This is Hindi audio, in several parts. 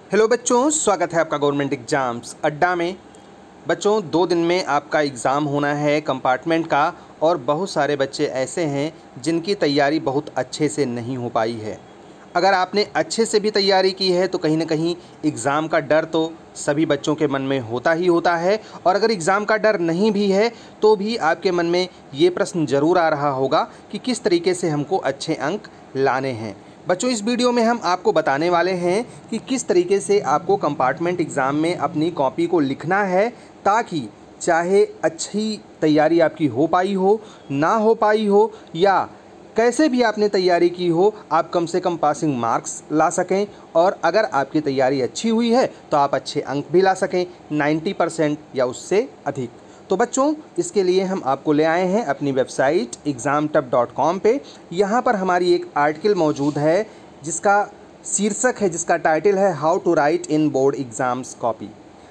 हेलो बच्चों, स्वागत है आपका गवर्नमेंट एग्ज़ाम्स अड्डा में। बच्चों 2 दिन में आपका एग्ज़ाम होना है कंपार्टमेंट का, और बहुत सारे बच्चे ऐसे हैं जिनकी तैयारी बहुत अच्छे से नहीं हो पाई है। अगर आपने अच्छे से भी तैयारी की है तो कहीं ना कहीं एग्ज़ाम का डर तो सभी बच्चों के मन में होता ही होता है, और अगर एग्ज़ाम का डर नहीं भी है तो भी आपके मन में ये प्रश्न ज़रूर आ रहा होगा कि किस तरीके से हमको अच्छे अंक लाने हैं। बच्चों इस वीडियो में हम आपको बताने वाले हैं कि किस तरीके से आपको कंपार्टमेंट एग्ज़ाम में अपनी कॉपी को लिखना है, ताकि चाहे अच्छी तैयारी आपकी हो पाई हो, ना हो पाई हो, या कैसे भी आपने तैयारी की हो, आप कम से कम पासिंग मार्क्स ला सकें। और अगर आपकी तैयारी अच्छी हुई है तो आप अच्छे अंक भी ला सकें, 90% या उससे अधिक। तो बच्चों इसके लिए हम आपको ले आए हैं अपनी वेबसाइट examtub.com पे। यहाँ पर हमारी एक आर्टिकल मौजूद है जिसका शीर्षक है, जिसका टाइटल है how to write in board exams copy.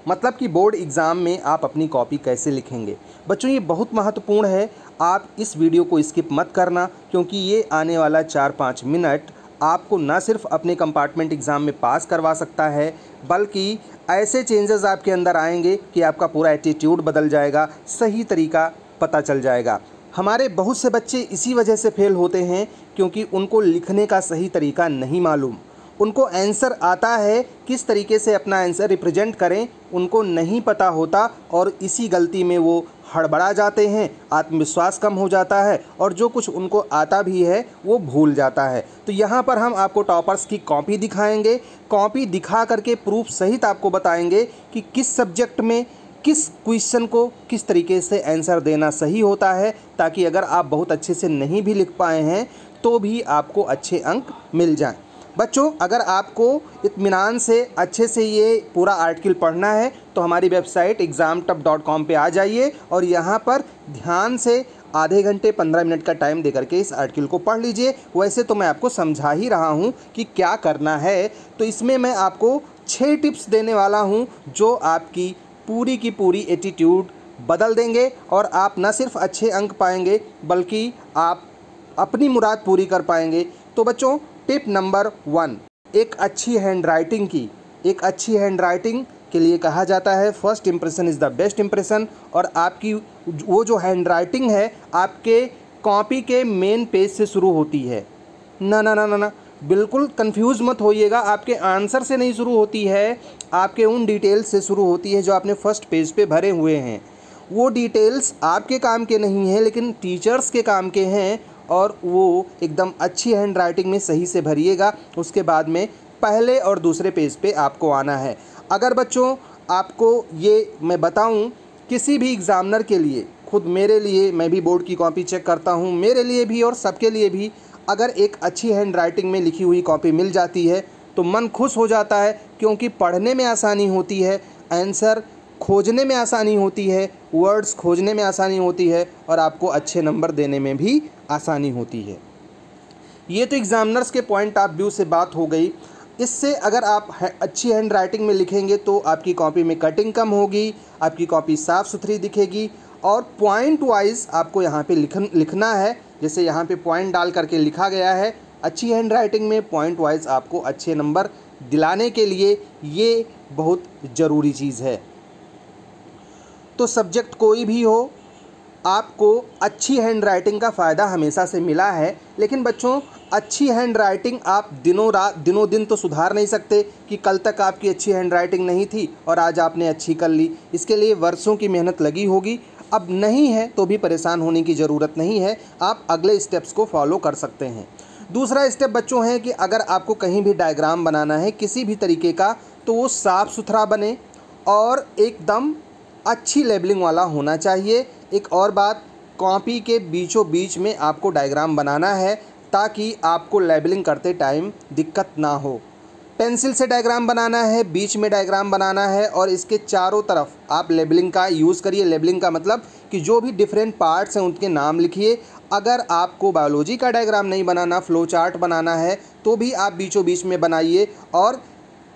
मतलब कि बोर्ड एग्ज़ाम में आप अपनी कॉपी कैसे लिखेंगे। बच्चों ये बहुत महत्वपूर्ण है, आप इस वीडियो को स्किप मत करना, क्योंकि ये आने वाला 4-5 मिनट आपको न सिर्फ अपने कंपार्टमेंट एग्ज़ाम में पास करवा सकता है, बल्कि ऐसे चेंजेस आपके अंदर आएंगे कि आपका पूरा एटीट्यूड बदल जाएगा, सही तरीका पता चल जाएगा। हमारे बहुत से बच्चे इसी वजह से फेल होते हैं क्योंकि उनको लिखने का सही तरीका नहीं मालूम। उनको आंसर आता है, किस तरीके से अपना आंसर रिप्रेजेंट करें उनको नहीं पता होता, और इसी गलती में वो हड़बड़ा जाते हैं, आत्मविश्वास कम हो जाता है, और जो कुछ उनको आता भी है वो भूल जाता है। तो यहाँ पर हम आपको टॉपर्स की कॉपी दिखाएंगे, कॉपी दिखा करके प्रूफ सहित आपको बताएंगे कि किस सब्जेक्ट में किस क्वेश्चन को किस तरीके से आंसर देना सही होता है, ताकि अगर आप बहुत अच्छे से नहीं भी लिख पाए हैं तो भी आपको अच्छे अंक मिल जाएं। बच्चों अगर आपको इत्मीनान से अच्छे से ये पूरा आर्टिकल पढ़ना है तो हमारी वेबसाइट examtub.com पे आ जाइए, और यहाँ पर ध्यान से आधे घंटे 15 मिनट का टाइम दे करके इस आर्टिकल को पढ़ लीजिए। वैसे तो मैं आपको समझा ही रहा हूँ कि क्या करना है, तो इसमें मैं आपको 6 टिप्स देने वाला हूँ जो आपकी पूरी की पूरी एटीट्यूड बदल देंगे, और आप न सिर्फ अच्छे अंक पाएंगे बल्कि आप अपनी मुराद पूरी कर पाएंगे। तो बच्चों टिप नंबर 1, एक अच्छी हैंडराइटिंग के लिए कहा जाता है first impression is the best impression. और आपकी वो जो हैंडराइटिंग है आपके कॉपी के मेन पेज से शुरू होती है। ना ना ना ना ना, बिल्कुल कंफ्यूज मत होइएगा, आपके आंसर से नहीं शुरू होती है, आपके उन डिटेल्स से शुरू होती है जो आपने फर्स्ट पेज पे भरे हुए हैं। वो डिटेल्स आपके काम के नहीं हैं लेकिन टीचर्स के काम के हैं, और वो एकदम अच्छी हैंड राइटिंग में सही से भरिएगा। उसके बाद में पहले और दूसरे पेज पे आपको आना है। अगर बच्चों आपको ये मैं बताऊं, किसी भी एग्ज़ामिनर के लिए, खुद मेरे लिए, मैं भी बोर्ड की कॉपी चेक करता हूं, मेरे लिए भी और सबके लिए भी, अगर एक अच्छी हैंड राइटिंग में लिखी हुई कॉपी मिल जाती है तो मन खुश हो जाता है, क्योंकि पढ़ने में आसानी होती है, आंसर खोजने में आसानी होती है, वर्ड्स खोजने में आसानी होती है, और आपको अच्छे नंबर देने में भी आसानी होती है। ये तो एग्ज़ामिनर्स के पॉइंट ऑफ व्यू से बात हो गई। इससे अगर आप अच्छी हैंड राइटिंग में लिखेंगे तो आपकी कॉपी में कटिंग कम होगी, आपकी कॉपी साफ़ सुथरी दिखेगी, और पॉइंट वाइज आपको यहाँ पे लिखना है। जैसे यहाँ पे पॉइंट डाल करके लिखा गया है, अच्छी हैंड राइटिंग में पॉइंट वाइज आपको अच्छे नंबर दिलाने के लिए ये बहुत ज़रूरी चीज़ है। तो सब्जेक्ट कोई भी हो, आपको अच्छी हैंड राइटिंग का फ़ायदा हमेशा से मिला है, लेकिन बच्चों अच्छी हैंड राइटिंग आप दिनों दिन तो सुधार नहीं सकते कि कल तक आपकी अच्छी हैंड राइटिंग नहीं थी और आज आपने अच्छी कर ली। इसके लिए वर्षों की मेहनत लगी होगी। अब नहीं है तो भी परेशान होने की ज़रूरत नहीं है, आप अगले स्टेप्स को फॉलो कर सकते हैं। दूसरा स्टेप बच्चों है कि अगर आपको कहीं भी डायग्राम बनाना है किसी भी तरीके का, तो वो साफ़ सुथरा बने और एकदम अच्छी लेबलिंग वाला होना चाहिए। एक और बात, कॉपी के बीचों बीच में आपको डायग्राम बनाना है ताकि आपको लेबलिंग करते टाइम दिक्कत ना हो। पेंसिल से डायग्राम बनाना है, बीच में डायग्राम बनाना है, और इसके चारों तरफ आप लेबलिंग का यूज़ करिए। लेबलिंग का मतलब कि जो भी डिफरेंट पार्ट्स हैं उनके नाम लिखिए। अगर आपको बायोलॉजी का डायग्राम नहीं बनाना, फ्लो चार्ट बनाना है, तो भी आप बीचों बीच में बनाइए। और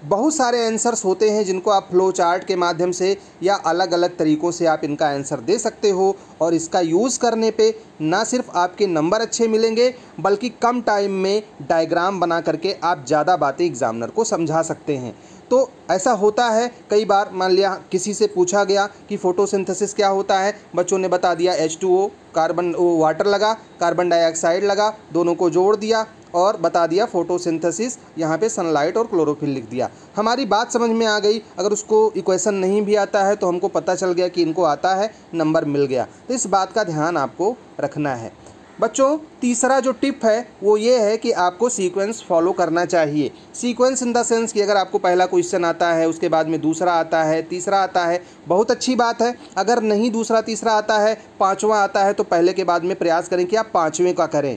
बहुत सारे आंसर्स होते हैं जिनको आप फ्लो चार्ट के माध्यम से या अलग अलग तरीक़ों से आप इनका आंसर दे सकते हो, और इसका यूज़ करने पे ना सिर्फ आपके नंबर अच्छे मिलेंगे बल्कि कम टाइम में डायग्राम बना करके आप ज़्यादा बातें एग्ज़ामिनर को समझा सकते हैं। तो ऐसा होता है कई बार, मान लिया किसी से पूछा गया कि फोटोसिंथेसिस क्या होता है, बच्चों ने बता दिया H2O, कार्बन वाटर लगा, कार्बन डाइऑक्साइड लगा, दोनों को जोड़ दिया और बता दिया फोटोसिंथेसिस, यहाँ पे सनलाइट और क्लोरोफिल लिख दिया। हमारी बात समझ में आ गई। अगर उसको इक्वेशन नहीं भी आता है तो हमको पता चल गया कि इनको आता है, नंबर मिल गया। तो इस बात का ध्यान आपको रखना है। बच्चों तीसरा जो टिप है वो ये है कि आपको सीक्वेंस फॉलो करना चाहिए। सीक्वेंस इन द सेंस कि अगर आपको पहला क्वेश्चन आता है, उसके बाद में दूसरा आता है, तीसरा आता है, बहुत अच्छी बात है। अगर नहीं दूसरा तीसरा आता है, पाँचवा आता है, तो पहले के बाद में प्रयास करें कि आप पाँचवें का करें।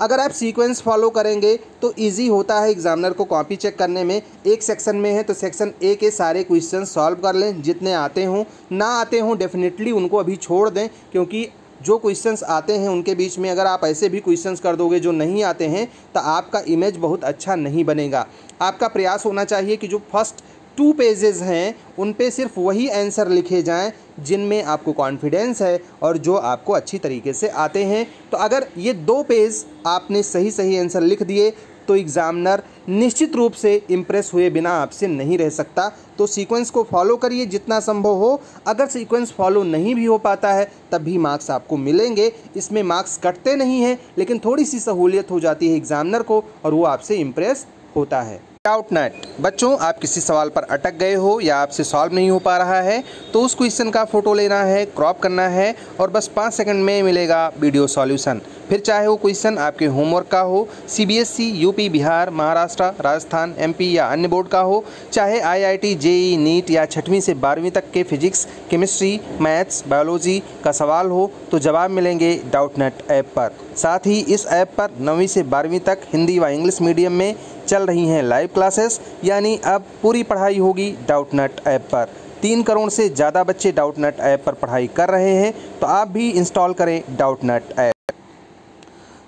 अगर आप सीक्वेंस फॉलो करेंगे तो इजी होता है एग्जामिनर को कॉपी चेक करने में। एक सेक्शन में है तो सेक्शन ए के सारे क्वेश्चन सॉल्व कर लें, जितने आते हों। ना आते हों डेफिनेटली उनको अभी छोड़ दें, क्योंकि जो क्वेश्चंस आते हैं उनके बीच में अगर आप ऐसे भी क्वेश्चंस कर दोगे जो नहीं आते हैं तो आपका इमेज बहुत अच्छा नहीं बनेगा। आपका प्रयास होना चाहिए कि जो फर्स्ट 2 पेजेस हैं उन पे सिर्फ वही आंसर लिखे जाएं जिनमें आपको कॉन्फिडेंस है और जो आपको अच्छी तरीके से आते हैं। तो अगर ये 2 पेज आपने सही सही आंसर लिख दिए तो एग्ज़ामिनर निश्चित रूप से इम्प्रेस हुए बिना आपसे नहीं रह सकता। तो सीक्वेंस को फॉलो करिए जितना संभव हो। अगर सीक्वेंस फॉलो नहीं भी हो पाता है तब भी मार्क्स आपको मिलेंगे। इसमें मार्क्स कटते नहीं हैं, लेकिन थोड़ी सी सहूलियत हो जाती है एग्ज़ामिनर को और वो आपसे इम्प्रेस होता है। Doubt net. बच्चों आप किसी सवाल पर अटक गए हो या आपसे सॉल्व नहीं हो पा रहा है तो उस क्वेश्चन का फ़ोटो लेना है, क्रॉप करना है और बस 5 सेकंड में मिलेगा वीडियो सॉल्यूशन। फिर चाहे वो क्वेश्चन आपके होमवर्क का हो, CBSE, UP, Bihar, Maharashtra, Rajasthan, MP या अन्य बोर्ड का हो, चाहे IIT, JEE, नीट या 6वीं से 12वीं तक के फिजिक्स, केमिस्ट्री, मैथ्स, बायोलॉजी का सवाल हो तो जवाब मिलेंगे डाउट नेट ऐप पर। साथ ही इस ऐप पर 9वीं से 12वीं तक हिंदी व इंग्लिश मीडियम में चल रही हैं लाइव क्लासेस, यानी अब पूरी पढ़ाई होगी डाउट नेट ऐप पर। 3 करोड़ से ज़्यादा बच्चे डाउट नेट ऐप पर पढ़ाई कर रहे हैं, तो आप भी इंस्टॉल करें डाउट नेट ऐप।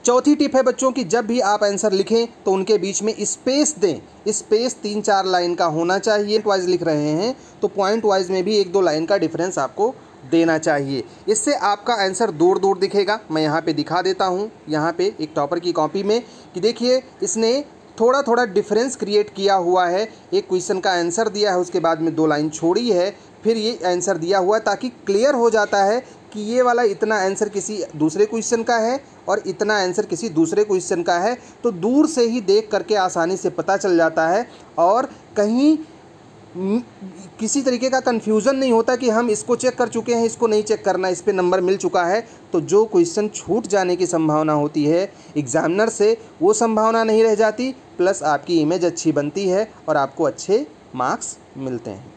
चौथी टिप है बच्चों की जब भी आप आंसर लिखें तो उनके बीच में स्पेस दें। स्पेस 3-4 लाइन का होना चाहिए। पॉइंट वाइज लिख रहे हैं तो पॉइंट वाइज में भी 1-2 लाइन का डिफरेंस आपको देना चाहिए। इससे आपका आंसर दूर दूर दिखेगा। मैं यहाँ पे दिखा देता हूँ, यहाँ पे एक टॉपर की कॉपी में कि देखिए इसने थोड़ा थोड़ा डिफरेंस क्रिएट किया हुआ है। एक क्वेश्चन का आंसर दिया है, उसके बाद में 2 लाइन छोड़ी है, फिर ये आंसर दिया हुआ है, ताकि क्लियर हो जाता है कि ये वाला इतना आंसर किसी दूसरे क्वेश्चन का है और इतना आंसर किसी दूसरे क्वेश्चन का है। तो दूर से ही देख करके आसानी से पता चल जाता है और कहीं किसी तरीके का कन्फ्यूज़न नहीं होता कि हम इसको चेक कर चुके हैं, इसको नहीं चेक करना, इस पे नंबर मिल चुका है। तो जो क्वेश्चन छूट जाने की संभावना होती है एग्जामिनर से, वो संभावना नहीं रह जाती, प्लस आपकी इमेज अच्छी बनती है और आपको अच्छे मार्क्स मिलते हैं।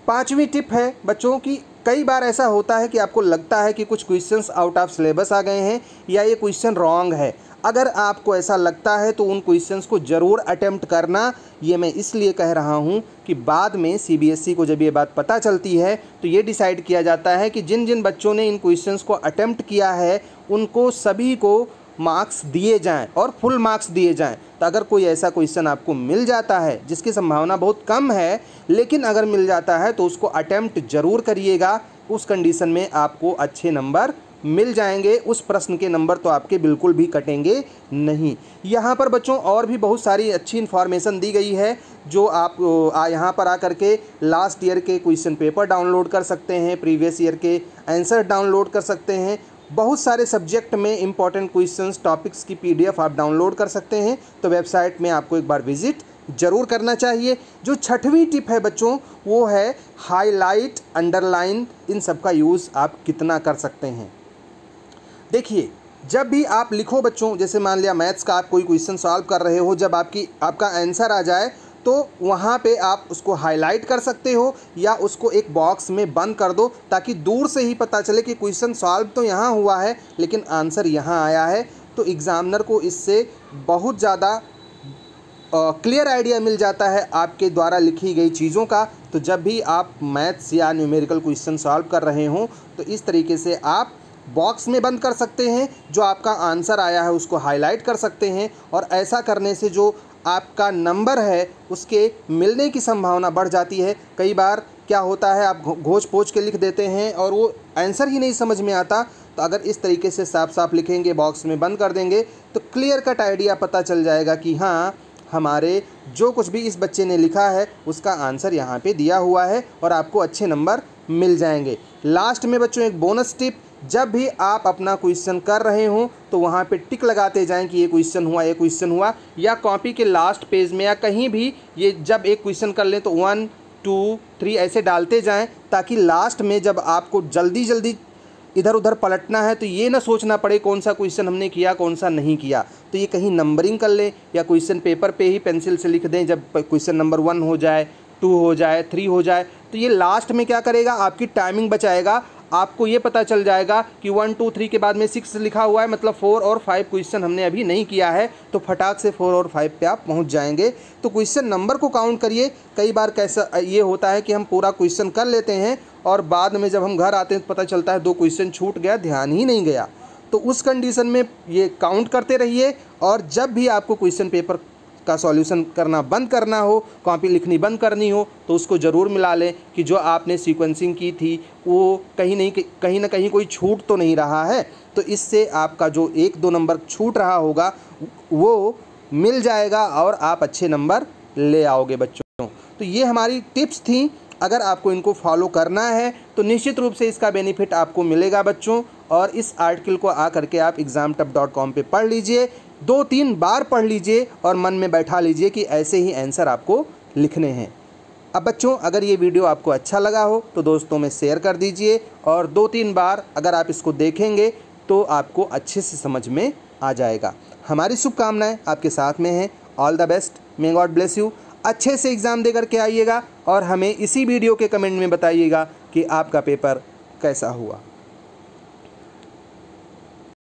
5वीं टिप है बच्चों की, कई बार ऐसा होता है कि आपको लगता है कि कुछ क्वेश्चंस आउट ऑफ सिलेबस आ गए हैं या ये क्वेश्चन रॉन्ग है। अगर आपको ऐसा लगता है तो उन क्वेश्चंस को ज़रूर अटेम्प्ट करना। ये मैं इसलिए कह रहा हूँ कि बाद में CBSE को जब ये बात पता चलती है तो ये डिसाइड किया जाता है कि जिन जिन बच्चों ने इन क्वेश्चंस को अटेम्प्ट किया है उनको सभी को मार्क्स दिए जाएं और फुल मार्क्स दिए जाएं। तो अगर कोई ऐसा क्वेश्चन आपको मिल जाता है जिसकी संभावना बहुत कम है, लेकिन अगर मिल जाता है तो उसको अटेम्प्ट ज़रूर करिएगा। उस कंडीशन में आपको अच्छे नंबर मिल जाएंगे। उस प्रश्न के नंबर तो आपके बिल्कुल भी कटेंगे नहीं। यहाँ पर बच्चों और भी बहुत सारी अच्छी इन्फॉर्मेशन दी गई है जो आप यहाँ पर आकर के लास्ट ईयर के क्वेश्चन पेपर डाउनलोड कर सकते हैं, प्रीवियस ईयर के आंसर डाउनलोड कर सकते हैं। बहुत सारे सब्जेक्ट में इंपॉर्टेंट क्वेश्चंस टॉपिक्स की PDF आप डाउनलोड कर सकते हैं। तो वेबसाइट में आपको एक बार विजिट ज़रूर करना चाहिए। जो 6वीं टिप है बच्चों वो है हाईलाइट, अंडरलाइन, इन सब का यूज़ आप कितना कर सकते हैं। देखिए जब भी आप लिखो बच्चों, जैसे मान लिया मैथ्स का आप कोई क्वेश्चन सॉल्व कर रहे हो, जब आपका आंसर आ जाए तो वहाँ पे आप उसको हाईलाइट कर सकते हो या उसको एक बॉक्स में बंद कर दो, ताकि दूर से ही पता चले कि क्वेश्चन सॉल्व तो यहाँ हुआ है लेकिन आंसर यहाँ आया है। तो एग्ज़ामिनर को इससे बहुत ज़्यादा क्लियर आइडिया मिल जाता है आपके द्वारा लिखी गई चीज़ों का। तो जब भी आप मैथ्स या न्यूमेरिकल क्वेश्चन सॉल्व कर रहे हों तो इस तरीके से आप बॉक्स में बंद कर सकते हैं, जो आपका आंसर आया है उसको हाईलाइट कर सकते हैं और ऐसा करने से जो आपका नंबर है उसके मिलने की संभावना बढ़ जाती है। कई बार क्या होता है आप घोच पोच के लिख देते हैं और वो आंसर ही नहीं समझ में आता। तो अगर इस तरीके से साफ साफ लिखेंगे, बॉक्स में बंद कर देंगे तो क्लियर कट आइडिया पता चल जाएगा कि हाँ हमारे जो कुछ भी इस बच्चे ने लिखा है उसका आंसर यहाँ पे दिया हुआ है और आपको अच्छे नंबर मिल जाएंगे। लास्ट में बच्चों एक बोनस टिप, जब भी आप अपना क्वेश्चन कर रहे हो तो वहाँ पे टिक लगाते जाएं कि ये क्वेश्चन हुआ, ये क्वेश्चन हुआ, या कॉपी के लास्ट पेज में या कहीं भी ये जब एक क्वेश्चन कर लें तो 1 2 3 ऐसे डालते जाएं, ताकि लास्ट में जब आपको जल्दी जल्दी इधर उधर पलटना है तो ये ना सोचना पड़े कौन सा क्वेश्चन हमने किया कौन सा नहीं किया। तो ये कहीं नंबरिंग कर लें या क्वेश्चन पेपर पे ही पेंसिल से लिख दें, जब क्वेश्चन नंबर 1 हो जाए, 2 हो जाए, 3 हो जाए, तो ये लास्ट में क्या करेगा, आपकी टाइमिंग बचाएगा। आपको ये पता चल जाएगा कि 1 2 3 के बाद में 6 लिखा हुआ है, मतलब 4 और 5 क्वेश्चन हमने अभी नहीं किया है, तो फटाक से 4 और 5 पे आप पहुंच जाएंगे। तो क्वेश्चन नंबर को काउंट करिए। कई बार कैसा ये होता है कि हम पूरा क्वेश्चन कर लेते हैं और बाद में जब हम घर आते हैं तो पता चलता है 2 क्वेश्चन छूट गया, ध्यान ही नहीं गया। तो उस कंडीशन में ये काउंट करते रहिए, और जब भी आपको क्वेश्चन पेपर का सॉल्यूशन करना बंद करना हो, कॉपी लिखनी बंद करनी हो, तो उसको ज़रूर मिला लें कि जो आपने सीक्वेंसिंग की थी वो कहीं ना कहीं कोई छूट तो नहीं रहा है। तो इससे आपका जो 1-2 नंबर छूट रहा होगा वो मिल जाएगा और आप अच्छे नंबर ले आओगे बच्चों। तो ये हमारी टिप्स थी। अगर आपको इनको फॉलो करना है तो निश्चित रूप से इसका बेनिफिट आपको मिलेगा बच्चों। और इस आर्टिकल को आकर के आप examtub.com पे पढ़ लीजिए, 2-3 बार पढ़ लीजिए और मन में बैठा लीजिए कि ऐसे ही आंसर आपको लिखने हैं। अब बच्चों, अगर ये वीडियो आपको अच्छा लगा हो तो दोस्तों में शेयर कर दीजिए, और 2-3 बार अगर आप इसको देखेंगे तो आपको अच्छे से समझ में आ जाएगा। हमारी शुभकामनाएं आपके साथ में हैं। All the best, may God bless you. अच्छे से एग्ज़ाम दे करके आइएगा और हमें इसी वीडियो के कमेंट में बताइएगा कि आपका पेपर कैसा हुआ।